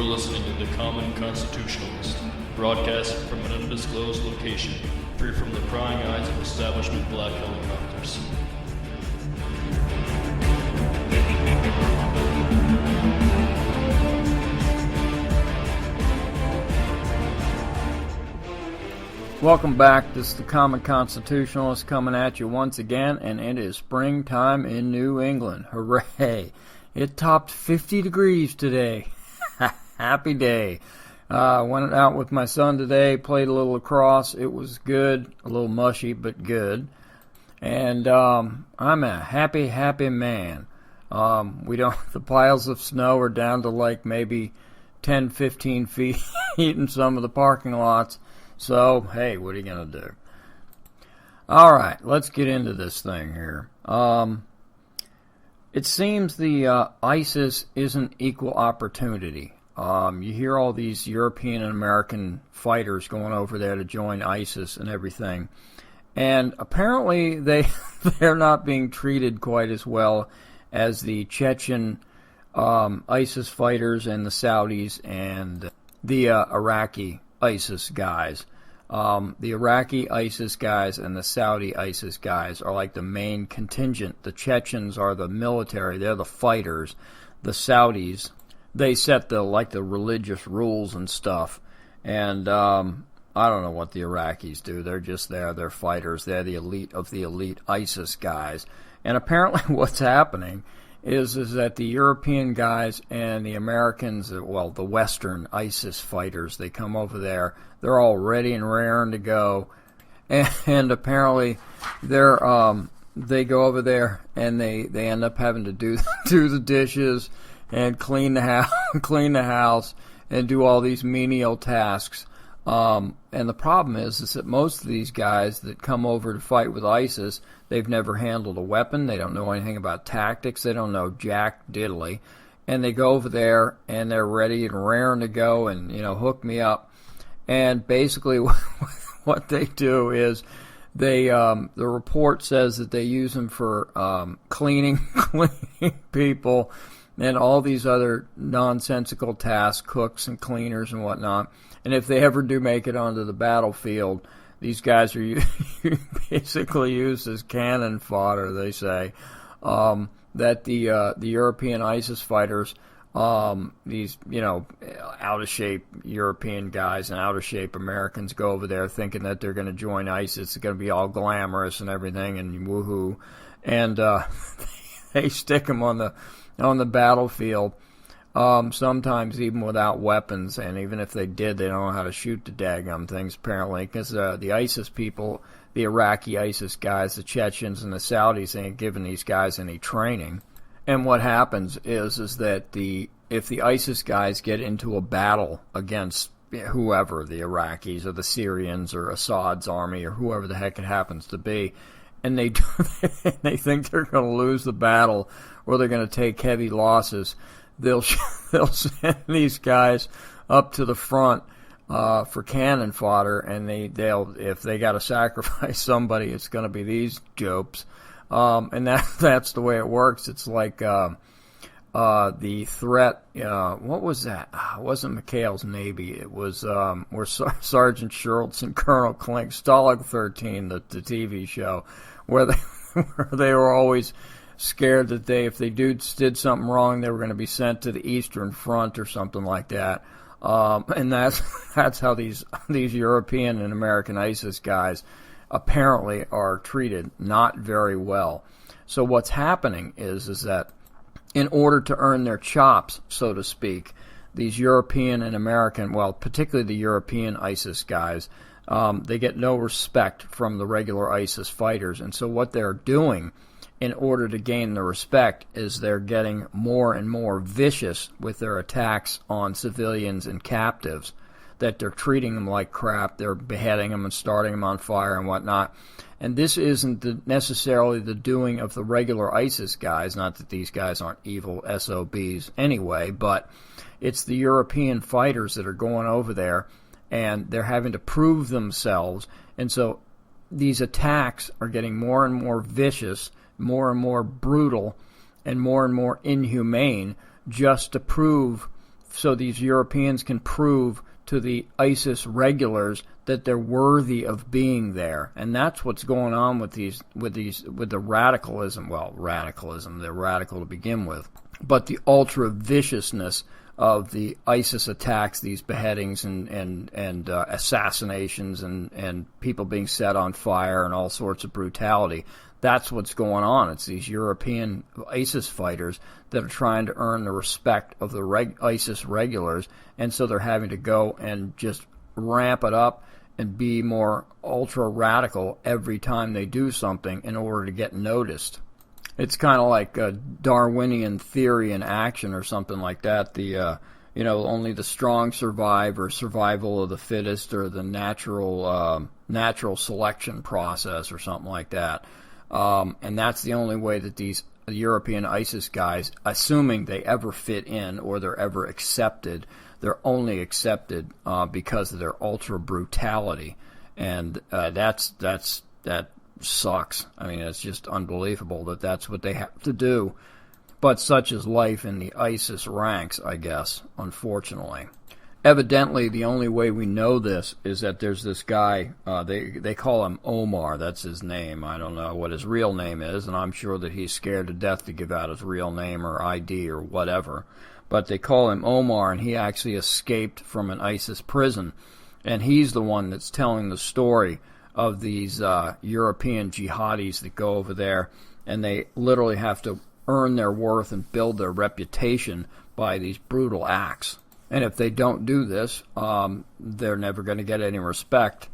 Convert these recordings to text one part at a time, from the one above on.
listening to The Common Constitutionalist, broadcast from an undisclosed location, free from the prying eyes of establishment black helicopters. Welcome back. This is The Common Constitutionalist coming at you once again, and it is springtime in New England. Hooray! It topped 50 degrees today. Happy day. Went out with my son today, played a little lacrosse. It was good, a little mushy, but good. And I'm a happy man. The piles of snow are down to like maybe 10, 15 feet in some of the parking lots. So, hey, what are you going to do? All right, let's get into this thing here. It seems the ISIS isn't equal opportunity. You hear all these European and American fighters going over there to join ISIS and everything. And apparently they're not being treated quite as well as the Chechen ISIS fighters and the Saudis and the Iraqi ISIS guys. The Iraqi ISIS guys and the Saudi ISIS guys are like the main contingent. The Chechens are the military, they're the fighters. The Saudis, they set the religious rules and stuff. And I don't know what the Iraqis do. They're just there, they're fighters. They're the elite of the elite ISIS guys. And apparently what's happening is that the European guys and the Americans, well, the Western ISIS fighters, they come over there, they're all ready and raring to go, and apparently they go over there and they end up having to do the dishes and clean the house and do all these menial tasks. And the problem is that most of these guys that come over to fight with ISIS, they've never handled a weapon. They don't know anything about tactics. They don't know jack diddly. And they go over there and they're ready and raring to go and, hook me up. And basically what they do is the report says that they use them for cleaning people and all these other nonsensical tasks, cooks and cleaners and whatnot. And if they ever do make it onto the battlefield, these guys are basically used as cannon fodder, they say. That the European ISIS fighters, these, out-of-shape European guys and out-of-shape Americans go over there thinking that they're going to join ISIS. It's going to be all glamorous and everything and woohoo. And they stick them on the battlefield. Sometimes even without weapons, and even if they did, they don't know how to shoot the daggum things, apparently, because the ISIS people, the Iraqi ISIS guys, the Chechens, and the Saudis ain't giving these guys any training. And what happens is that if the ISIS guys get into a battle against whoever, the Iraqis or the Syrians or Assad's army or whoever the heck it happens to be, and they think they're going to lose the battle or they're going to take heavy losses, they'll send these guys up to the front for cannon fodder, and they'll if they got to sacrifice somebody, it's going to be these jopes, and that's the way it works. It's like the threat. What was that? It wasn't McHale's Navy. It was where Sergeant Schultz and Colonel Klink, Stalag 13, the TV show, where they were always scared that if they did something wrong, they were going to be sent to the Eastern Front or something like that. And that's how these European and American ISIS guys apparently are treated, not very well. So what's happening is that in order to earn their chops, so to speak, these European and American, well, particularly the European ISIS guys, they get no respect from the regular ISIS fighters. And so what they're doing in order to gain the respect is they're getting more and more vicious with their attacks on civilians and captives, that they're treating them like crap, they're beheading them and starting them on fire and whatnot. And this isn't necessarily the doing of the regular ISIS guys, not that these guys aren't evil SOBs anyway, but it's the European fighters that are going over there and they're having to prove themselves. And so these attacks are getting more and more vicious, more and more brutal, and more inhumane, just to prove so these Europeans can prove to the ISIS regulars that they're worthy of being there. And that's what's going on with the radicalism. Well, radicalism, they're radical to begin with. But the ultra viciousness of the ISIS attacks, these beheadings and assassinations and people being set on fire and all sorts of brutality. That's what's going on. It's these European ISIS fighters that are trying to earn the respect of the ISIS regulars, and so they're having to go and just ramp it up and be more ultra-radical every time they do something in order to get noticed. It's kind of like a Darwinian theory in action or something like that. Only the strong survive, or survival of the fittest, or the natural selection process or something like that. And that's the only way that these European ISIS guys, assuming they ever fit in or they're ever accepted, they're only accepted because of their ultra brutality, and that sucks. I mean, it's just unbelievable that that's what they have to do. But such is life in the ISIS ranks, I guess, unfortunately. Evidently, the only way we know this is that there's this guy, they call him Omar, that's his name. I don't know what his real name is, and I'm sure that he's scared to death to give out his real name or ID or whatever. But they call him Omar, and he actually escaped from an ISIS prison. And he's the one that's telling the story of these European jihadis that go over there, and they literally have to earn their worth and build their reputation by these brutal acts. And if they don't do this, they're never going to get any respect.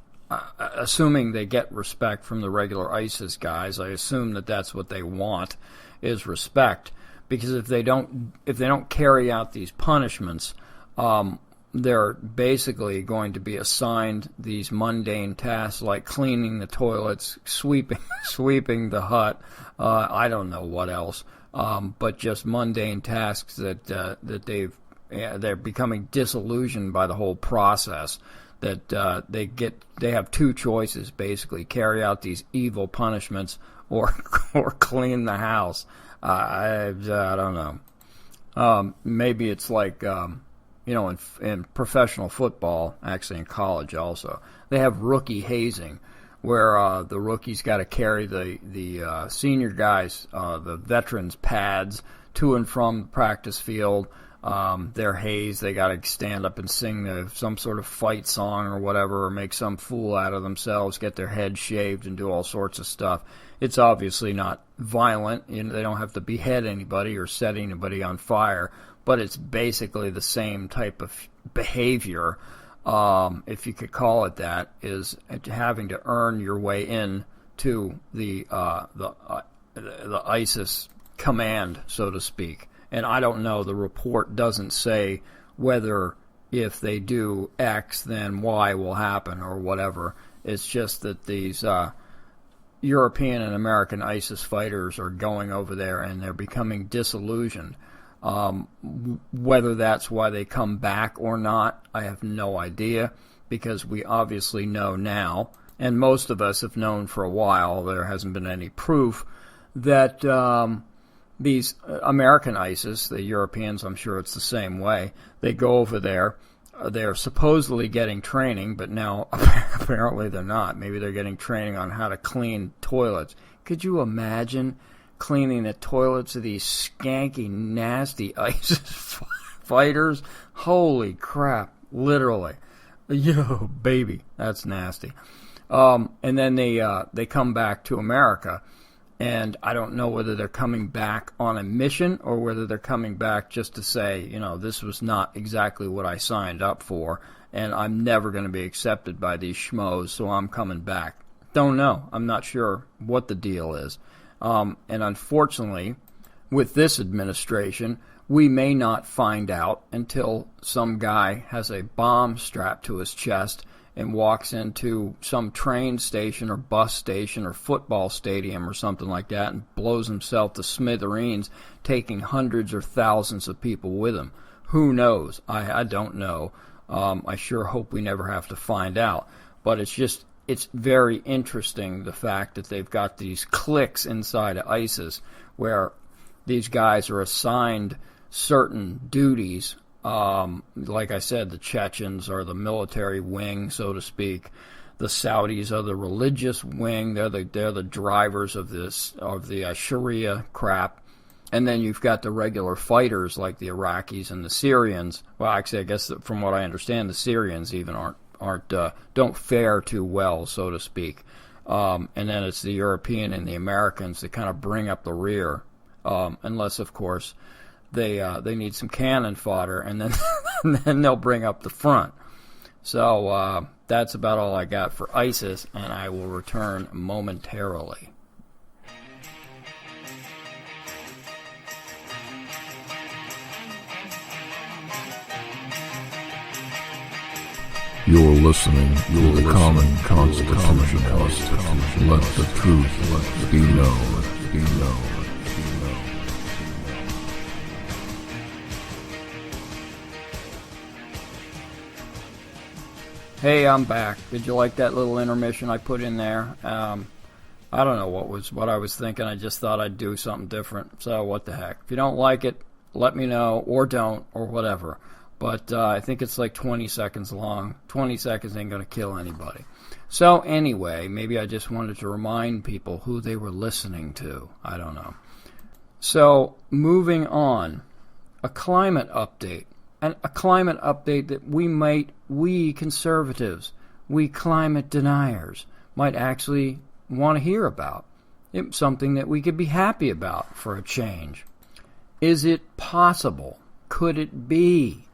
Assuming they get respect from the regular ISIS guys, I assume that that's what they want, is respect. Because if they don't carry out these punishments, they're basically going to be assigned these mundane tasks like cleaning the toilets, sweeping the hut. I don't know what else, but just mundane tasks that they're becoming disillusioned by the whole process. That they have two choices basically: carry out these evil punishments or clean the house. I don't know. Maybe it's like in professional football, actually in college also, they have rookie hazing, where the rookies got to carry the senior guys, the veterans' pads to and from the practice field. They're hazed. They got to stand up and sing some sort of fight song or whatever, or make some fool out of themselves, get their head shaved, and do all sorts of stuff. It's obviously not violent. They don't have to behead anybody or set anybody on fire, but it's basically the same type of behavior, if you could call it that, is having to earn your way in to the ISIS command, so to speak. And I don't know, the report doesn't say whether if they do X, then Y will happen or whatever. It's just that these European and American ISIS fighters are going over there and they're becoming disillusioned. Whether that's why they come back or not, I have no idea, because we obviously know now, and most of us have known for a while, there hasn't been any proof, that these American ISIS, the Europeans, I'm sure it's the same way, they go over there, they're supposedly getting training, but now apparently they're not. Maybe they're getting training on how to clean toilets. Could you imagine cleaning the toilets of these skanky, nasty ISIS fighters? Holy crap, literally. Yo, baby, that's nasty. And then they come back to America. And I don't know whether they're coming back on a mission or whether they're coming back just to say, this was not exactly what I signed up for, and I'm never going to be accepted by these schmoes, so I'm coming back. Don't know. I'm not sure what the deal is. And unfortunately, with this administration, we may not find out until some guy has a bomb strapped to his chest and walks into some train station or bus station or football stadium or something like that and blows himself to smithereens, taking hundreds or thousands of people with him. Who knows? I don't know. I sure hope we never have to find out. But it's very interesting, the fact that they've got these cliques inside of ISIS where these guys are assigned certain duties Like I said, the Chechens are the military wing, so to speak. The Saudis are the religious wing. They're the drivers of the Sharia crap. And then you've got the regular fighters like the Iraqis and the Syrians. Well, actually, I guess from what I understand, the Syrians even don't fare too well, so to speak. And then it's the European and the Americans that kind of bring up the rear, unless, of course, they need some cannon fodder, and then and then they'll bring up the front. So that's about all I got for ISIS, and I will return momentarily. You're listening to the Common Constitution. Let the truth be known. Hey, I'm back. Did you like that little intermission I put in there? I don't know what I was thinking. I just thought I'd do something different. So what the heck? If you don't like it, let me know, or don't, or whatever. But I think it's like 20 seconds long. 20 seconds ain't going to kill anybody. So anyway, maybe I just wanted to remind people who they were listening to. I don't know. So moving on, a climate update. And a climate update that we conservatives, we climate deniers, might actually want to hear about. It's something that we could be happy about for a change. Is it possible? Could it be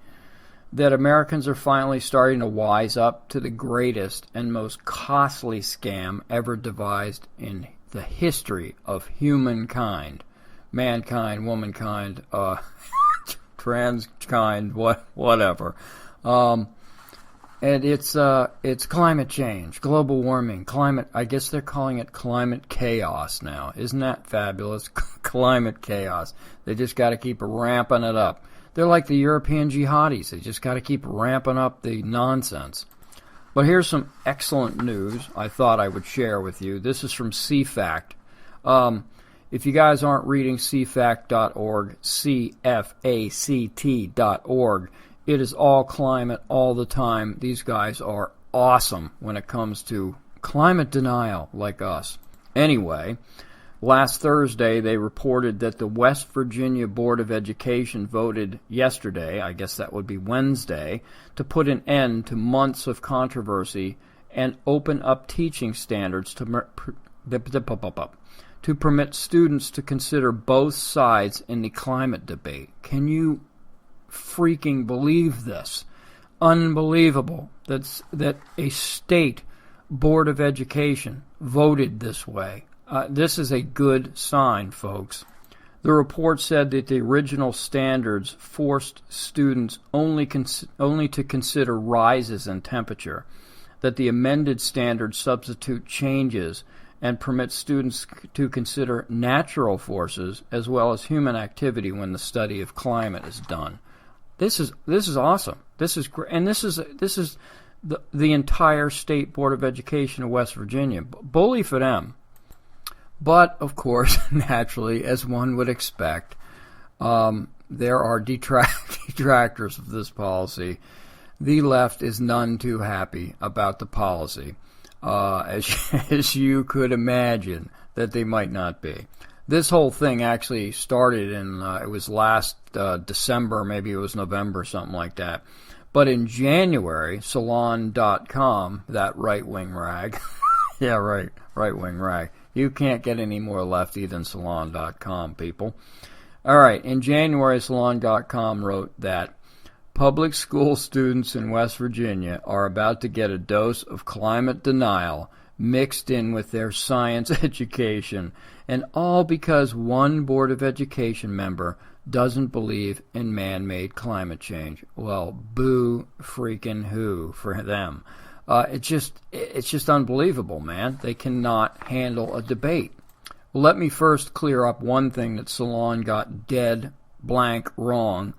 that Americans are finally starting to wise up to the greatest and most costly scam ever devised in the history of humankind? Mankind, womankind, transkind, whatever. And it's climate change, global warming, climate. I guess they're calling it climate chaos now. Isn't that fabulous? Climate chaos. They just got to keep ramping it up. They're like the European jihadis. They just got to keep ramping up the nonsense. But here's some excellent news I thought I would share with you. This is from CFACT. If you guys aren't reading cfact.org, CFACT.org, it is all climate all the time. These guys are awesome when it comes to climate denial like us. Anyway, last Thursday they reported that the West Virginia Board of Education voted yesterday, I guess that would be Wednesday, to put an end to months of controversy and open up teaching standards to permit students to consider both sides in the climate debate. Can you freaking believe this? Unbelievable that a state board of education voted this way. This is a good sign, folks. The report said that the original standards forced students only to consider rises in temperature, that the amended standards substitute changes and permit students to consider natural forces as well as human activity when the study of climate is done. This is awesome. This is great, and this is the entire State Board of Education of West Virginia. Bully for them. But of course, naturally, as one would expect, there are detractors of this policy. The left is none too happy about the policy. As you could imagine that they might not be. This whole thing actually started in, it was last December, maybe it was November, something like that. But in January, Salon.com, that right-wing rag, yeah, right-wing rag. You can't get any more lefty than Salon.com, people. All right, in January, Salon.com wrote that public school students in West Virginia are about to get a dose of climate denial mixed in with their science education, and all because one Board of Education member doesn't believe in man-made climate change. Well, boo freaking who for them. It's just unbelievable, man. They cannot handle a debate. Well, let me first clear up one thing that Salon got dead blank wrong.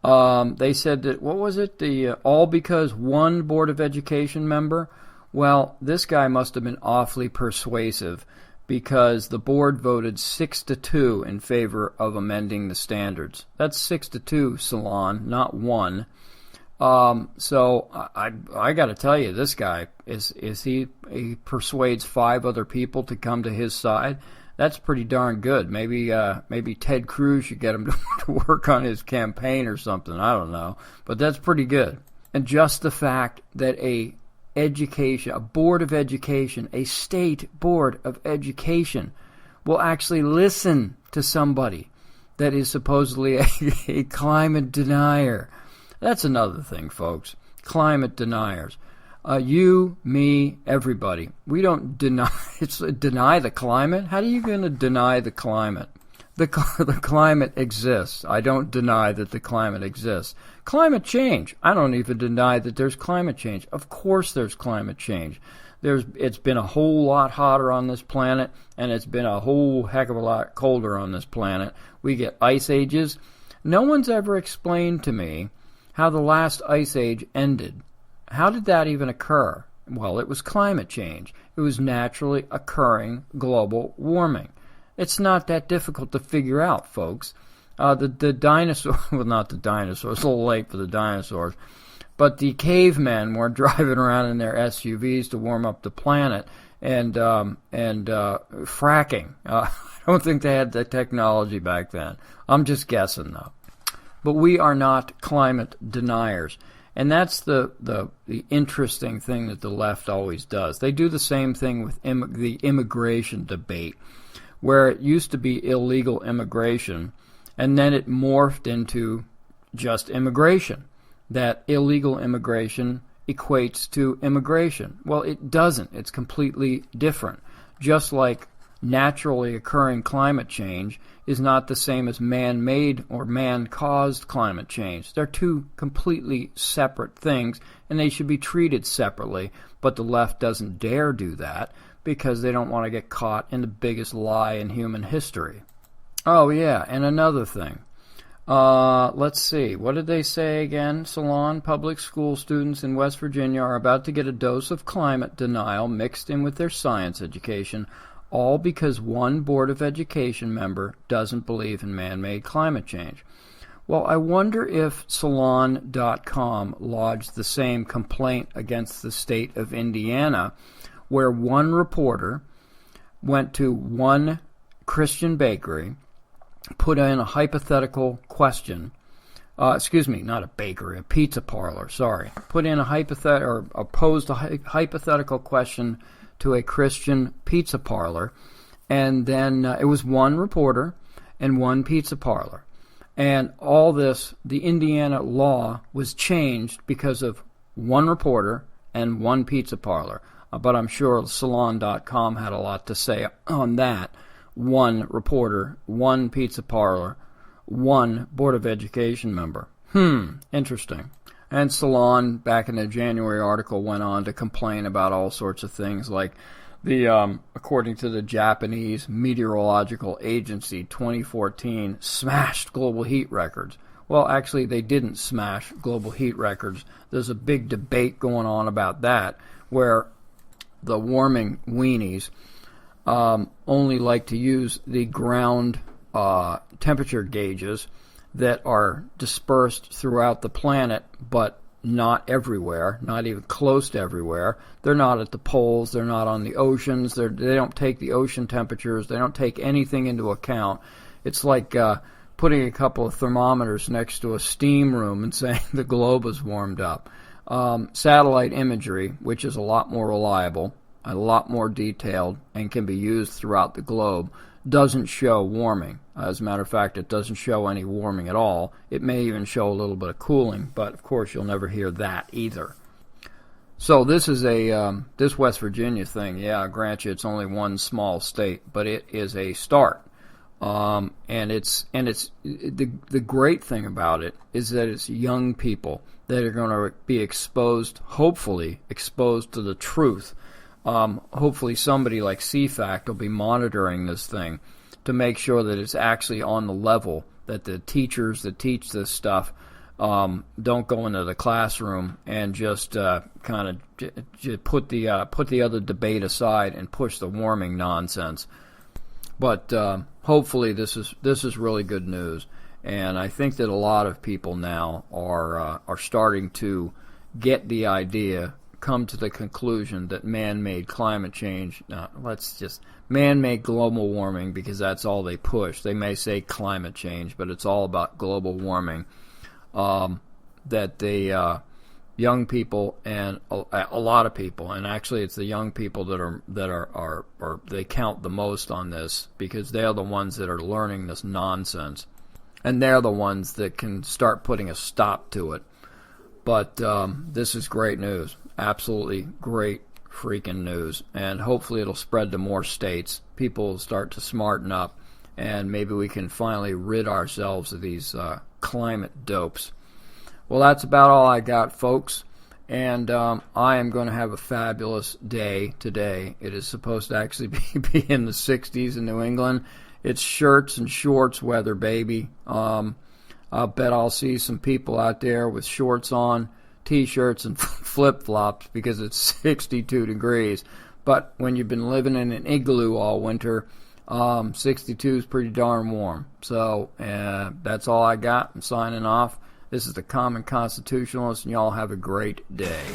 They said that, what was it? All because one Board of Education member? Well, this guy must have been awfully persuasive, because the board voted 6-2 in favor of amending the standards. That's 6-2, Salon, not 1. So I got to tell you, this guy he persuades 5 other people to come to his side. That's pretty darn good. Maybe Ted Cruz should get him to work on his campaign or something. I don't know, but that's pretty good. And just the fact that a board of education, a state board of education, will actually listen to somebody that is supposedly a climate denier. That's another thing, folks. Climate deniers. You, me, everybody. We don't deny the climate. How are you going to deny the climate? The climate exists. I don't deny that the climate exists. Climate change. I don't even deny that there's climate change. Of course there's climate change. It's been a whole lot hotter on this planet, and it's been a whole heck of a lot colder on this planet. We get ice ages. No one's ever explained to me how the last ice age ended. How did that even occur? Well, it was climate change. It was naturally occurring global warming. It's not that difficult to figure out, folks. The dinosaur, well, not the dinosaurs, a little late for the dinosaurs, but the cavemen were driving around in their SUVs to warm up the planet and fracking. I don't think they had the technology back then. I'm just guessing, though. But we are not climate deniers. And that's the interesting thing that the left always does. They do the same thing with the immigration debate, where it used to be illegal immigration, and then it morphed into just immigration, that illegal immigration equates to immigration. Well, it doesn't. It's completely different. Just like naturally occurring climate change is not the same as man-made or man-caused climate change. They're two completely separate things, and they should be treated separately, but the left doesn't dare do that because they don't want to get caught in the biggest lie in human history. Oh, yeah, and another thing. Let's see. What did they say again? Salon, public school students in West Virginia are about to get a dose of climate denial mixed in with their science education, all because one Board of Education member doesn't believe in man-made climate change. Well, I wonder if Salon.com lodged the same complaint against the state of Indiana, where one reporter went to one Christian bakery, put in a hypothetical question. Not a bakery, a pizza parlor, sorry. Put in posed a hypothetical question to a Christian pizza parlor, and then it was one reporter and one pizza parlor. And all this, the Indiana law was changed because of one reporter and one pizza parlor. But I'm sure Salon.com had a lot to say on that. One reporter, one pizza parlor, one Board of Education member. Interesting. And Salon, back in the January article, went on to complain about all sorts of things like according to the Japanese Meteorological Agency, 2014 smashed global heat records. Well, actually, they didn't smash global heat records. There's a big debate going on about that, where the warming weenies only like to use the ground temperature gauges that are dispersed throughout the planet, but not everywhere, not even close to everywhere. They're not at the poles, they're not on the oceans, they don't take the ocean temperatures, they don't take anything into account. It's like putting a couple of thermometers next to a steam room and saying the globe is warmed up. Satellite imagery, which is a lot more reliable, a lot more detailed, and can be used throughout the globe, doesn't show warming. As a matter of fact, it doesn't show any warming at all. It may even show a little bit of cooling, but of course you'll never hear that either. So this is this West Virginia thing. Yeah, I grant you, it's only one small state, but it is a start. And the great thing about it is that it's young people that are going to be hopefully exposed to the truth. Hopefully somebody like CFAC will be monitoring this thing to make sure that it's actually on the level, that the teachers that teach this stuff Don't go into the classroom and just kind of put the other debate aside and push the warming nonsense. But hopefully this is really good news, and I think that a lot of people now are starting to get the idea, come to the conclusion that man-made climate change, man-made global warming, because that's all they push. They may say climate change, but it's all about global warming. That the young people and a lot of people, and actually it's the young people that are they count the most on this, because they're the ones that are learning this nonsense, and they're the ones that can start putting a stop to it. But this is great news, absolutely great freaking news, and hopefully it'll spread to more states. People will start to smarten up, and maybe we can finally rid ourselves of these climate dopes. Well, that's about all I got, folks, and I am going to have a fabulous day today. It is supposed to actually be in the 60s in New England. It's shirts and shorts weather, baby. I'll bet I'll see some people out there with shorts on, T-shirts, and flip-flops because it's 62 degrees. But when you've been living in an igloo all winter, 62 is pretty darn warm. So that's all I got. I'm signing off. This is the Common Constitutionalist, and y'all have a great day.